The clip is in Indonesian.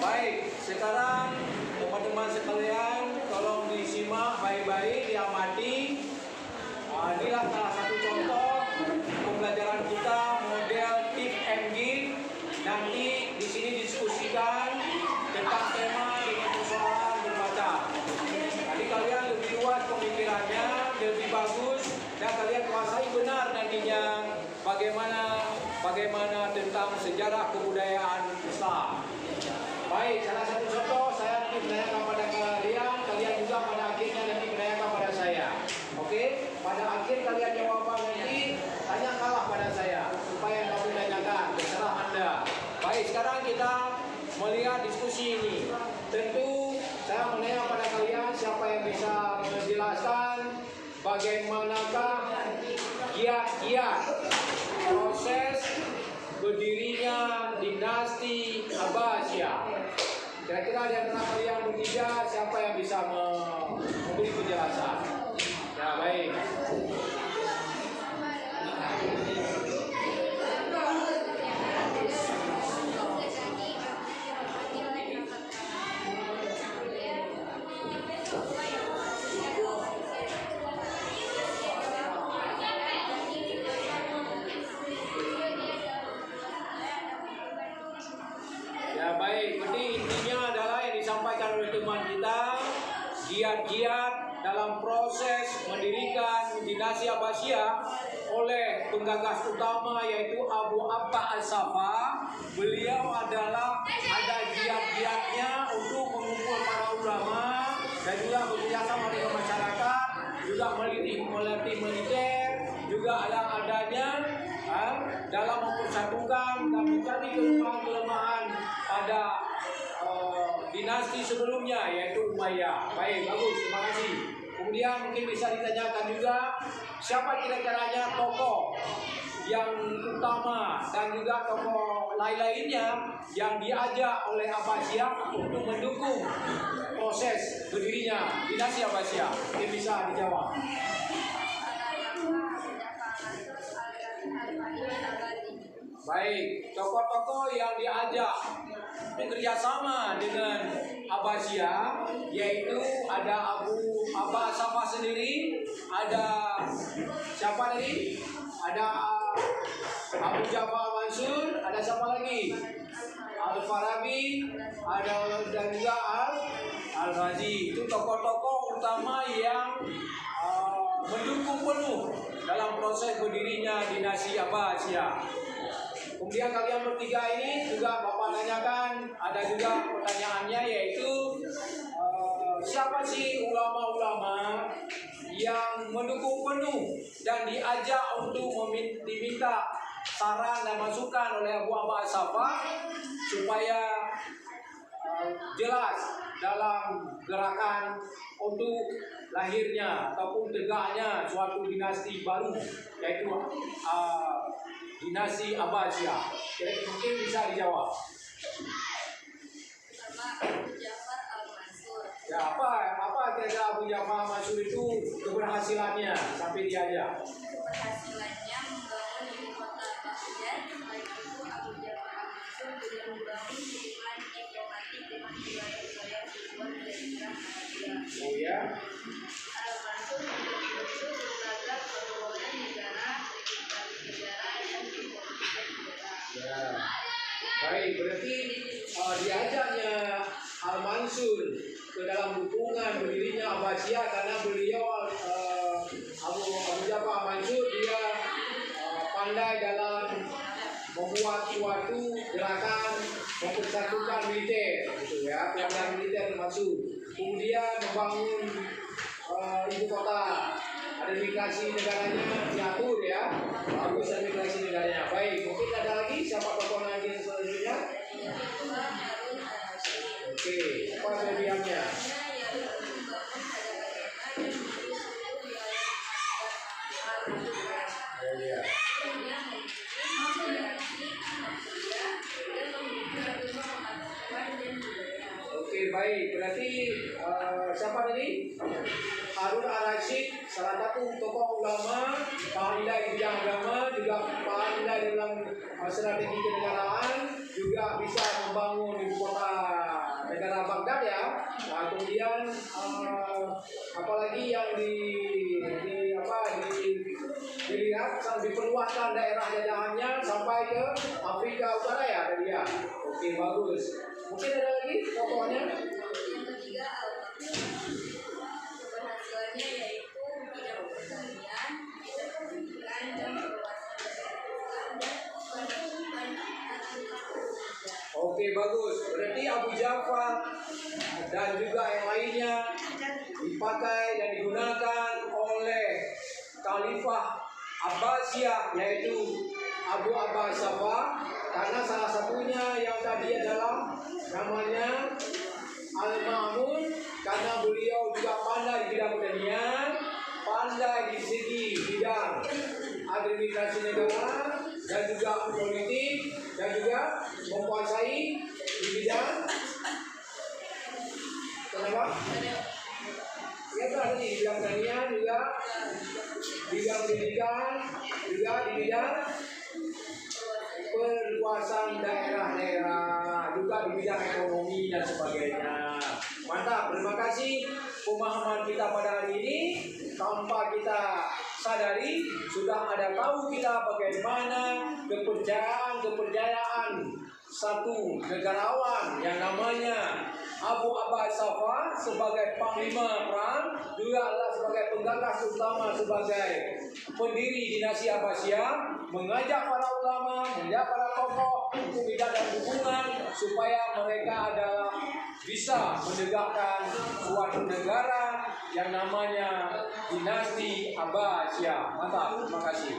Baik, sekarang teman-teman sekalian tolong disimak baik-baik, diamati. Inilah salah satu contoh pembelajaran kita model tip and give. Nanti di sini diskusikan tentang tema dengan persoalan bermacam. Jadi kalian lebih luas pemikirannya, lebih bagus, dan kalian kuasai benar nantinya bagaimana tentang sejarah kebudayaan Islam. Baik, salah satu contoh saya nanti menanyakan pada kalian juga pada akhirnya nanti menanyakan pada saya. Oke, pada akhir kalian jawaban nanti tanyakanlah pada saya supaya kamu tanyakan, terserah Anda. Baik, sekarang kita melihat diskusi ini. Tentu saya menanya pada kalian siapa yang bisa menjelaskan bagaimanakah kiat-kiat proses berdirinya dinasti Abbasiyah. Kira-kira di antara kalian bertiga siapa yang bisa memberi penjelasan? Ya, baik. Ya, baik. Jadi intinya adalah yang disampaikan oleh teman kita, giat-giat dalam proses mendirikan dinasti Abbasiyah oleh penggagas utama yaitu Abu Abbas As-Saffah. Beliau adalah ada giat-giatnya untuk mengumpul para ulama dan juga bekerjasama dengan masyarakat, juga melatih militer, juga adanya dalam mempersatukan dan mencari kelemahan-kelemahan pada dinasti sebelumnya yaitu Umayyah. Baik, bagus, terima kasih. Kemudian mungkin bisa ditanyakan juga siapa kira-kiranya tokoh yang utama dan juga tokoh lain-lainnya yang diajak oleh Abbasiyah untuk mendukung proses berdirinya dinasti Abbasiyah. Mungkin bisa dijawab. Baik, tokoh-tokoh yang diajak bekerjasama dengan Abbasiyah yaitu ada Abu Abbas As-Saffah sendiri, ada siapa lagi? Ada Abu Ja'far Mansur, ada siapa lagi? Al-Farabi, ada dan juga Al-Razi. Itu tokoh-tokoh utama yang mendukung penuh dalam proses berdirinya dinasti Abbasiyah. Kemudian kalian bertiga ini juga Bapak tanyakan, ada juga pertanyaannya yaitu siapa sih ulama-ulama yang mendukung penuh dan diajak untuk diminta saran dan masukan oleh Abu Abbas As-Saffah supaya jelas dalam gerakan untuk lahirnya ataupun tegaknya suatu dinasti baru yaitu dinasti Abbasiyah. Mungkin bisa dijawab. Abu Ja'far Al-Mansur. Ya, apa kira-kira Abu Ja'far Al-Mansur itu keberhasilannya sampai diajak? Keberhasilannya membangun ibu kota Baghdad. Selain itu Abu Ja'far Al-Mansur juga membangun hubungan diplomatik dengan wilayah-wilayah luar dari Irak Arabia. Oh ya. Al-Mansur juga membentuk lembaga perhubungan negara, negara dan kepolisian negara. Ya. Baik, berarti diajaknya Al-Mansur ke dalam dukungan berdirinya Abbasiyah karena beliau Abu Ja'far Al-Mansur dia pandai dalam membuat suatu gerakan mempersatukan militer, gitu ya, gerakan militer termasuk. Kemudian membangun ibu kota, ada migrasi negaranya diatur ya, bagus ada migrasi negaranya. Baik, mungkin ada lagi siapa tokoh lagi yang selanjutnya? Oke, apa kelebihannya? Ya. Oke, baik. Berarti siapa tadi? Harun Ar-Rasyid, salah satu tokoh ulama, pandai di bidang agama, juga pandai dalam strategi kenegaraan, juga bisa membangun ibu kota negara Baghdad ya. Nah, kemudian apalagi yang dilihat diperluaskan daerah jajahannya sampai ke Afrika Utara ya tadi ya. Oke, bagus. Mungkin ada lagi contohnya? Yang ketiga, keberhasilannya yaitu bidang pertanian, bidang pendidikan, dan perluasan dan Oke, bagus. Berarti Abu Ja'far dan juga yang lainnya dipakai dan digunakan oleh Khalifah Abbasiyah, yaitu Abu Abbas Safa, karena salah satunya yang tadi adalah namanya Al-Ma'mun, karena beliau juga pandai di bidang pertanian, pandai di segi bidang administrasi negara, dan juga politik, dan juga menguasai di bidang kenapa? Ya tadi di bidang pertanian juga, bidang pendidikan, juga di bidang perluasan daerah-daerah, juga di bidang ekonomi dan sebagainya. Mantap, terima kasih pemahaman kita pada hari ini. Tanpa kita sadari, sudah ada tahu kita bagaimana kepercayaan satu negarawan yang namanya Abu Abbas Safa sebagai panglima perang, juga adalah sebagai penggagas utama, sebagai pendiri dinasti Abbasiyah, mengajak para ulama, mengajak para tokoh untuk tidak dan dukungan supaya mereka adalah bisa menegakkan suatu negara yang namanya dinasti Abbasiyah. Mantap, terima kasih.